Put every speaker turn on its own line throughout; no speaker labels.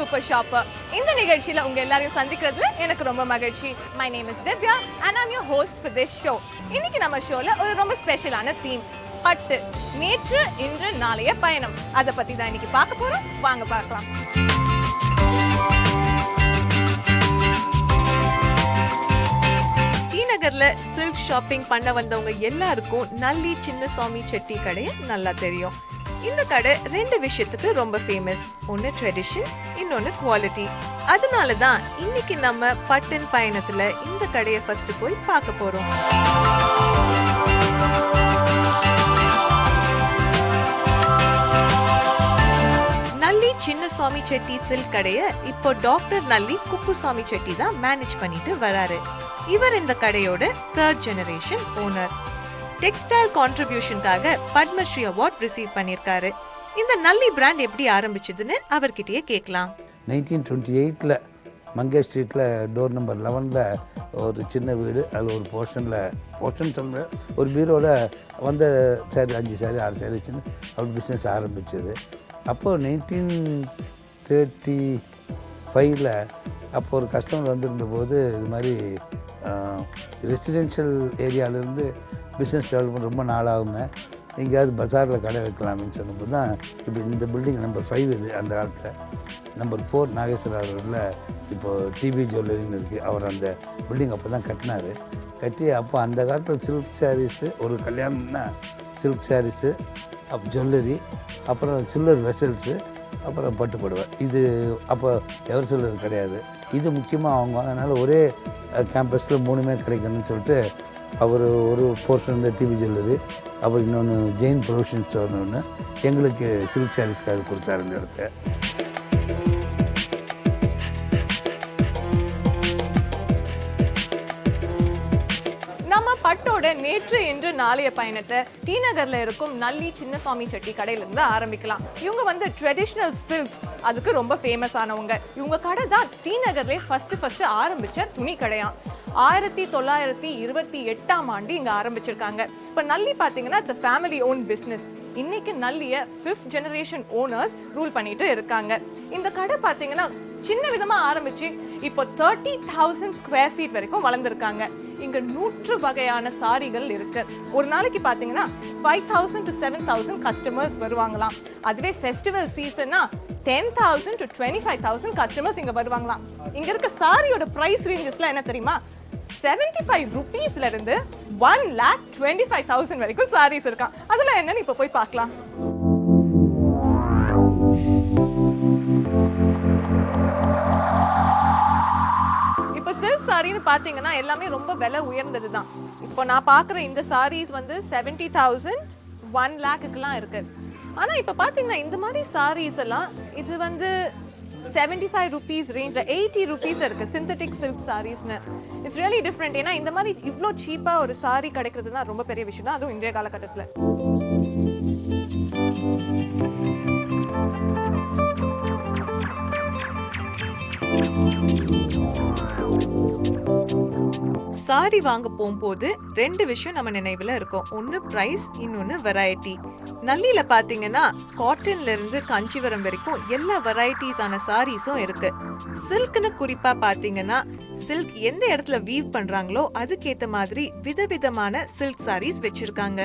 Super shopper. இந்த நிகழ்ச்சியில உங்க எல்லாரையும் சந்திக்கிறதுல எனக்கு ரொம்ப மகிழ்ச்சி. My name is Divya and I'm your host for this show. இன்னைக்கு நம்ம ஷோல ஒரு ரொம்ப ஸ்பெஷலான தீம், பட்டு. நேற்று இன்று நாளைய பயணம். அதை பத்தி தான் இன்னைக்கு பார்க்க போறோம். வாங்க பார்க்கலாம். டி நகர்ல சில்க் ஷாப்பிங் பண்ண வந்தவங்க எல்லாருக்கும் நல்லி சின்னசாமி செட்டி கடையை நல்லா தெரியும். இந்த கடை ரெண்டு விஷயத்துக்கு ரொம்ப ஃபேமஸ். ஒன்னு ட்ரெடிஷன், இன்னொன்னு குவாலிட்டி. அதனால தான் இன்னைக்கு நம்ம பட்டின் பயணத்துல இந்த கடையை ஃபர்ஸ்ட் போய் பார்க்க போறோம். நல்லி சின்னசாமி செட்டி சில்க் கடையை இப்போ டாக்டர் நல்லி குப்புசாமி செட்டி தான் மேனேஜ் பண்ணிட்டு வராரு. இவர் இந்த கடையோட 3rd ஜெனரேஷன் ஓனர். டெக்ஸ்டைல் கான்ட்ரிபியூஷனுக்காக பத்மஸ்ரீ அவார்ட் ரிசீவ் பண்ணியிருக்காரு. இந்த நல்லி பிராண்ட் எப்படி ஆரம்பிச்சதுன்னு அவர்கிட்டயே கேட்கலாம்.
1928 மங்கை ஸ்ட்ரீட்டில் டோர் நம்பர் 11 ஒரு சின்ன வீடு. அதில் ஒரு போர்ஷன் சொல்ல ஒரு பீரோவில் வந்த சாரி 5 சாரி 6 சாரி வச்சுன்னு அவர் பிஸ்னஸ் ஆரம்பித்தது. அப்போது 1935 அப்போ ஒரு கஸ்டமர் வந்திருந்த போது இது மாதிரி ரெசிடென்ஷியல் ஏரியாவிலேருந்து பிஸ்னஸ் டெவலப்மெண்ட் ரொம்ப நாளாகுமே, எங்கேயாவது பஜாரில் கடை வைக்கலாம்னு சொன்னபோது தான் இப்போ இந்த பில்டிங் நம்பர் 5 இது. அந்த காலத்தில் நம்பர் 4 நாகேஸ்வரர் அவர்களில் இப்போது டிபி ஜுவல்லரின்னு இருக்குது. அவர் அந்த பில்டிங் அப்போ தான் கட்டினார். கட்டி அப்போ அந்த காலத்தில் சில்க் சாரீஸு, ஒரு கல்யாணம்னா சில்க் சாரீஸு, ஜுவல்லரி, அப்புறம் சில்வர் வெசல்ஸு, அப்புறம் பட்டுப்படுவை. இது அப்போ எவர் சில்வர் கிடையாது. இது முக்கியமாக அவங்க. அதனால் ஒரே கேம்பஸில் 3மே கிடைக்கணும்னு சொல்லிட்டு அவர் ஒரு போர்ஷன் வந்து டிவி ஜுவல்லரி, அப்புறம் இன்னொன்று ஜெயின் ப்ரொவிஷன் ஸ்டோர்னு ஒன்று எங்களுக்கு சில்க் சாரீஸ்க்கு அது கொடுத்தாரு இந்த இடத்த.
பட்டோட நேற்று இன்று நாளைய பயணத்தை டி நகர்ல இருக்கும் நல்லி சின்னசாமி செட்டி கடையில இருந்து ஆரம்பிக்கலாம். இவங்க வந்து ட்ரெடிஷனல் சில்க்ஸ் அதுக்கு ரொம்ப ஃபேமஸ் ஆனவங்க. இவங்க கடை தான் டி நகர்லேயே ஃபர்ஸ்ட் ஆரம்பிச்ச துணி கடையாம். 1928ஆம் ஆண்டு இங்க ஆரம்பிச்சிருக்காங்க. இப்ப நல்லி பாத்தீங்கன்னா it's a family owned business. இன்னைக்கு நல்லிய 5th ஜெனரேஷன் ஓனர்ஸ் ரூல் பண்ணிட்டு இருக்காங்க. இந்த கடை பாத்தீங்கன்னா சின்ன விதமா ஆரம்பிச்சு இப்போ 30,000 ஸ்கொயர் ஃபீட் வரைக்கும் வளர்ந்துருக்காங்க. இங்க 100 வகையான சாரிகள் இருக்கு. ஒரு நாளைக்கு பாத்தீங்கன்னா 5,000 to 7,000 கஸ்டமர்ஸ் வருவாங்களாம். அதுவே ஃபெஸ்டிவல் சீசன்னா 10,000 to 25,000 கஸ்டமர்ஸ் இங்க வருவாங்களாம். இங்க இருக்க சாரியோட பிரைஸ் ரேஞ்சஸ்லாம் என்ன தெரியுமா? 75 ரூபீஸ்ல இருந்து 1,25,000 வரைக்கும் சாரீஸ் இருக்கான். அதெல்லாம் என்னன்னு இப்ப போய் பார்க்கலாம். சில்க் சாரின்னு பாத்தீங்கன்னா எல்லாமே ரொம்ப விலை உயர்ந்தது தான். இப்போ நான் பார்க்குற இந்த சாரீஸ் வந்து 70,000 1 லேக்குலாம் இருக்கு. ஆனா இப்போ பாத்தீங்கன்னா இந்த மாதிரி சாரீஸ் எல்லாம் இது வந்து 75 ரூபீஸ் ரேஞ்சில் 80 ரூபீஸ் இருக்கு. சிந்தட்டிக் சில்க் சாரீஸ்னு இட்ஸ் ரியலி டிஃப்ரெண்ட். ஏன்னா இந்த மாதிரி இவ்வளோ சீப்பா ஒரு சாரி கிடைக்கிறது தான் ரொம்ப பெரிய விஷயம் தான், அதுவும் இன்றைய காலகட்டத்தில். சாரி வாங்க போகும்போது 2 விஷயம் நம்ம நினைவுல இருக்கும். ஒன்னு பிரைஸ், இன்னொன்னு வெரைட்டி. நல்லில பாத்தீங்கன்னா காட்டன்ல இருந்து காஞ்சிபுரம் வரைக்கும் எல்லா வெரைட்டிஸான சாரீஸும் இருக்கு. சில்க்னு குறிப்பா பாத்தீங்கன்னா சில்க் எந்த இடத்துல வீவ் பண்றாங்களோ அதுக்கேத்த மாதிரி விதவிதமான சில்க் சாரீஸ் வச்சிருக்காங்க.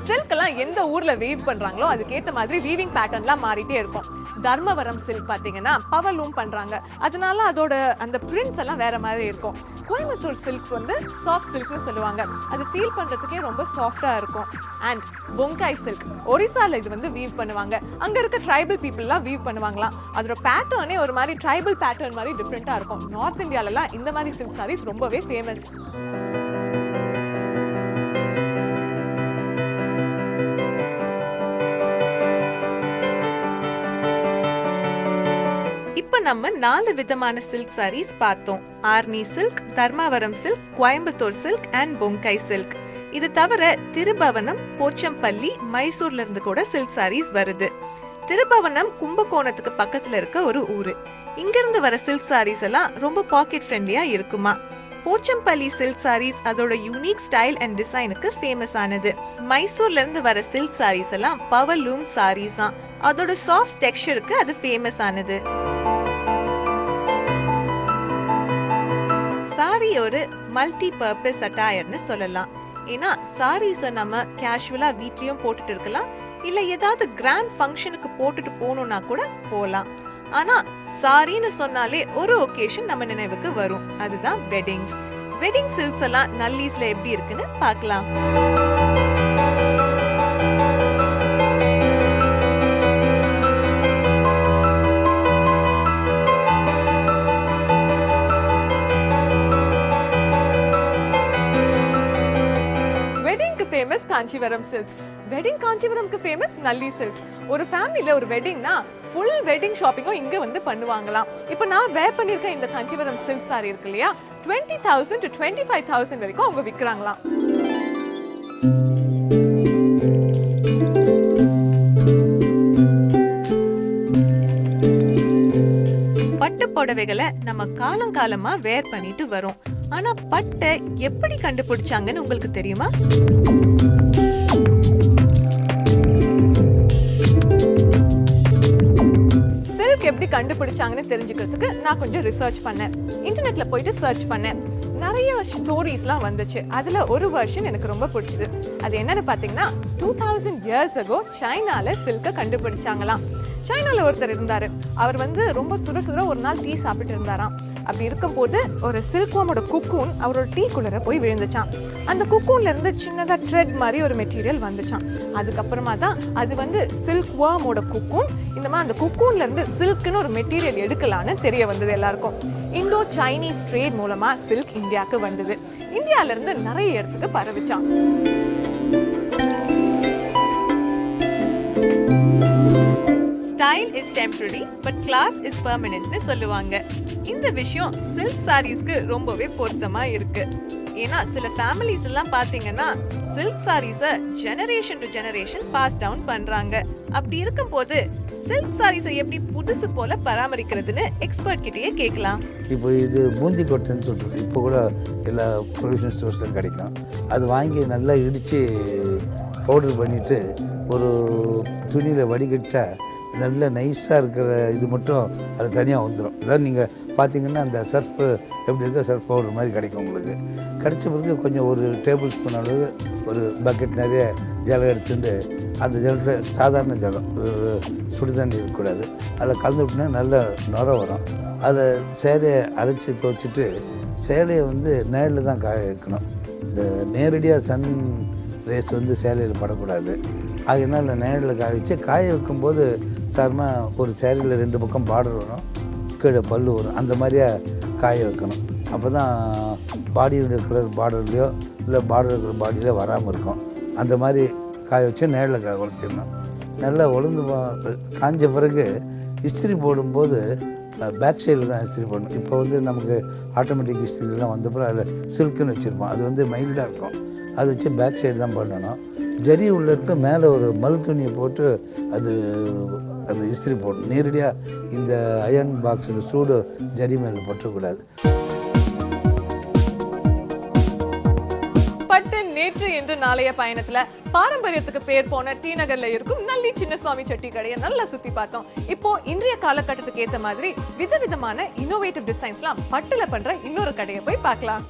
சில்க்லாம் எந்த ஊர்ல வீவ் பண்றாங்களோ அதுக்கேற்ற மாதிரி வீவிங் பேட்டர்ன்லாம் மாறிட்டே இருக்கும். தர்மவரம் சில்க் பாத்தீங்கன்னா பவர்லூம் பண்றாங்க, அதனால அதோட அந்த பிரிண்ட்ஸ் எல்லாம் வேற மாதிரி இருக்கும். கோயம்புத்தூர் சில்க்ஸ் வந்து சாஃப்ட் சில்க்னு சொல்லுவாங்க, அது ஃபீல் பண்றதுக்கே ரொம்ப சாஃப்டா இருக்கும். அண்ட் பொங்காய் சில்க் ஒரிசால இது வந்து வீவ் பண்ணுவாங்க. அங்க இருக்க ட்ரைபல் பீப்புள்லாம் வீவ் பண்ணுவாங்களாம். அதோட பேட்டர்னே ஒரு மாதிரி ட்ரைபல் பேட்டர்ன் மாதிரி டிஃப்ரெண்டா இருக்கும். நார்த் இந்தியாலலாம் இந்த மாதிரி சில்க் சாரீஸ் ரொம்பவே ஃபேமஸ். இப்ப நம்ம 4 விதமான சில்க் சாரீஸ் பார்த்தோம். Arni silk, Dharmavaram silk, Coimbatore silk and பொங்காய் சில்க். இது தவிர திருபவனம், போச்சம்பள்ளி, மைசூர்ல இருந்து கூட சில்க் சாரீஸ் வருது. திருபவனம் கும்பகோணத்துக்கு பக்கத்துல இருக்க ஒரு ஊரு. இங்கிருந்து வர சில்க் சாரீஸ் எல்லாம் ரொம்ப பாக்கெட் ஃப்ரெண்ட்லியா இருக்குமா. போச்சம்பள்ளி சில்க் சாரீஸ் அதோட யூனிக் ஸ்டைல் அண்ட் டிசைனுக்கு ஃபேமஸ் ஆனது. மைசூர்ல இருந்து வர சில்க் சாரீஸ் எல்லாம் பவர் லூம் சாரீஸ் தான். அதோட சாஃப்ட் டெக்ஸ்சருக்கு அது ஃபேமஸ் ஆனது. சாரி ஒரு மல்டி பர்பஸ் அட்டையர்னு சொல்லலாம். ஏன்னா சாரீஸை நம்ம கேஷுவலா வீட்லயும் போட்டுட்டு இருக்கலாம், இல்ல ஏதாவது கிராண்ட் ஃபங்க்ஷனுக்கு போட்டுட்டு போகணும்னா கூட போகலாம். ஆனா சாரின்னு சொன்னாலே ஒரு ஒகேஷன் நம்ம நினைவுக்கு வரும், அதுதான் வெட்டிங்ஸ். வெட்டிங் சில்க்ஸ் எல்லாம் நல்லீஸ்ல எப்படி இருக்குன்னு பார்க்கலாம். Famous Kanchivaram silks. வெட்டிங் காஞ்சிவரம்க்கு ஃபேமஸ் நல்லி சில்க்ஸ். ஒரு ஃபேமிலில ஒரு வெட்டிங்னா ஃபுல் வெட்டிங் ஷாப்பிங்கும் இங்க வந்து பண்ணுவாங்களாம். இப்போ நான் வேர் பண்ணிருக்க இந்த காஞ்சிவரம் சில்க் சாரி இருக்கு இல்லையா, 20,000 to 25,000 வரைக்கும் அவங்க விற்கிறாங்களாம். பட்டு புடவைகளை நம்ம காலங்காலமா வேர் பண்ணிட்டு வரோம். ஆனா பட்டை எப்படி கண்டுபிடிச்சாங்கன்னு உங்களுக்கு தெரியுமா? சில்க் எப்படி கண்டுபிடிச்சாங்கன்னு தெரிஞ்சுக்கிறதுக்கு நான் கொஞ்சம் ரிசர்ச் பண்ணேன். இன்டர்நெட்ல போயிட்டு சர்ச் பண்ணேன். நிறைய ஸ்டோரிஸ்லாம் வந்துச்சு. அதுல ஒரு வெர்ஷன் எனக்கு ரொம்ப பிடிச்சது. அது என்னன்னு பாத்தீங்கன்னா 2000 years ago சைனால சில்க கண்டுபிடிச்சாங்களாம். சைனால ஒருத்தர் இருந்தாரு. அவர் வந்து ரொம்ப சுட சுட ஒரு நாள் டீ சாப்பிட்டு இருந்தாராம். அப்படி இருக்கும்போது ஒரு சில்க்வாமோட குக்கூன் அவரோட டீ குள்ளர போய் விழுந்துச்சான். அந்த குக்கூன்ல இருந்து சின்னதா த்ரெட் மாதிரி ஒரு மெட்டீரியல் வந்துச்சான். அதுக்கப்புறமா தான் அது வந்து சில்க்வாமோட குக்கூன். இந்த மாதிரி அந்த குக்கூன்ல இருந்து சில்க்னு ஒரு மெட்டீரியல் எடுக்கலான்னு தெரிய வந்தது எல்லாருக்கும். இந்தோ சைனீஸ் ட்ரேட் மூலமா சில்க் இந்தியாவுக்கு வந்தது. இந்தியால இருந்து நிறைய இடத்துக்கு பரவிச்சான். Style is temporary but class is பெர்மனன்ட்னு சொல்லுவாங்க. இந்த விஷயம் சில்க் சாரீஸ்க்கு ரொம்பவே பொருத்தமா இருக்கு. ஏன்னா சில ஃபேமிலிஸ் எல்லாம் பாத்தீங்கன்னா சில்க் சாரீஸை generation to generation pass down பண்றாங்க. அப்படி இருக்கும்போது சில்க் சாரீஸை எப்படி புதுசு போல பராமரிக்கிறதுன்னு எக்ஸ்பர்ட் கிட்டயே கேட்கலாம்.
இப்போ இது பூந்தி கொட்டைன்னு சொல்லிட்டு இப்போ கூட எல்லா ப்ரொவிஷனல் ஸ்டோர்ஸ்லையும் கிடைக்கும். அது வாங்கி நல்லா இடித்து பவுடர் பண்ணிவிட்டு ஒரு துணியில் வடிகட்டா நல்ல நைஸாக இருக்கிற இது மட்டும் அது தனியாக வந்துடும். அதாவது நீங்கள் பார்த்தீங்கன்னா அந்த சர்ஃப் எப்படி இருக்க சர்ஃப் பவுடர் மாதிரி கிடைக்கும் உங்களுக்கு. கிடைச்ச பிறகு கொஞ்சம் ஒரு டேபிள் ஸ்பூன் அளவு ஒரு பக்கெட் நிறைய ஜலம் எடுத்துட்டு அந்த ஜலத்தில் சாதாரண ஜலம் சுடுதண்ணி இருக்கக்கூடாது, அதில் கலந்து விட்டுனா நல்ல நுர வரும். அதில் சேலையை அரைச்சி துவைச்சிட்டு சேலையை வந்து நேரில் தான் காய வைக்கணும். இந்த நேரடியாக சன் ரேஸ் வந்து சேலையில் படக்கூடாது. அதனால் நேரில் காய வச்சு காய வைக்கும்போது சாதாரணமாக ஒரு சேலையில் 2 பக்கம் பார்டர் வரும், கீழே பல்லு வரும். அந்த மாதிரியா காய வைக்கணும். அப்போ தான் பாடியுடைய கலர் பார்டர்லையோ இல்லை பார்டர் இருக்கிற பாடியில வராமல் இருக்கும். அந்த மாதிரி காய வச்சு நேரில் காய வளர்த்திடணும். நல்லா உளுந்து காஞ்ச பிறகு இஸ்திரி போடும்போது பேக் சைடில் தான் இஸ்திரி போடணும். இப்போ வந்து நமக்கு ஆட்டோமேட்டிக் இஸ்திரிலாம் வந்தப்பறம் அதில் சில்க்குன்னு வச்சுருப்போம். அது வந்து மைல்டாக இருக்கும். அதை வச்சு பேக் சைடு தான் பண்ணணும். ஜரி உள்ள இருக்க மேலே ஒரு மல் துணியை போட்டு அது அந்த இஸ்திரி போடணும். நேரடியாக இந்த அயர்ன் பாக்ஸில் சூடு ஜரி மேலே பற்றக்கூடாது.
பட்டு நேற்று என்று நாளைய பயணத்துல பாரம்பரியத்துக்கு பேர் போன டி நகர்ல இருக்கும் நல்லி சின்னசாமி செட்டி கடையை நல்லா சுத்தி பார்த்தோம். இப்போ இன்றைய காலகட்டத்துக்கு ஏற்ற மாதிரி விதவிதமான இன்னோவேட்டிவ் டிசைன்ஸ்லாம் பட்டுல பண்ற இன்னொரு கடையை போய் பார்க்கலாம்.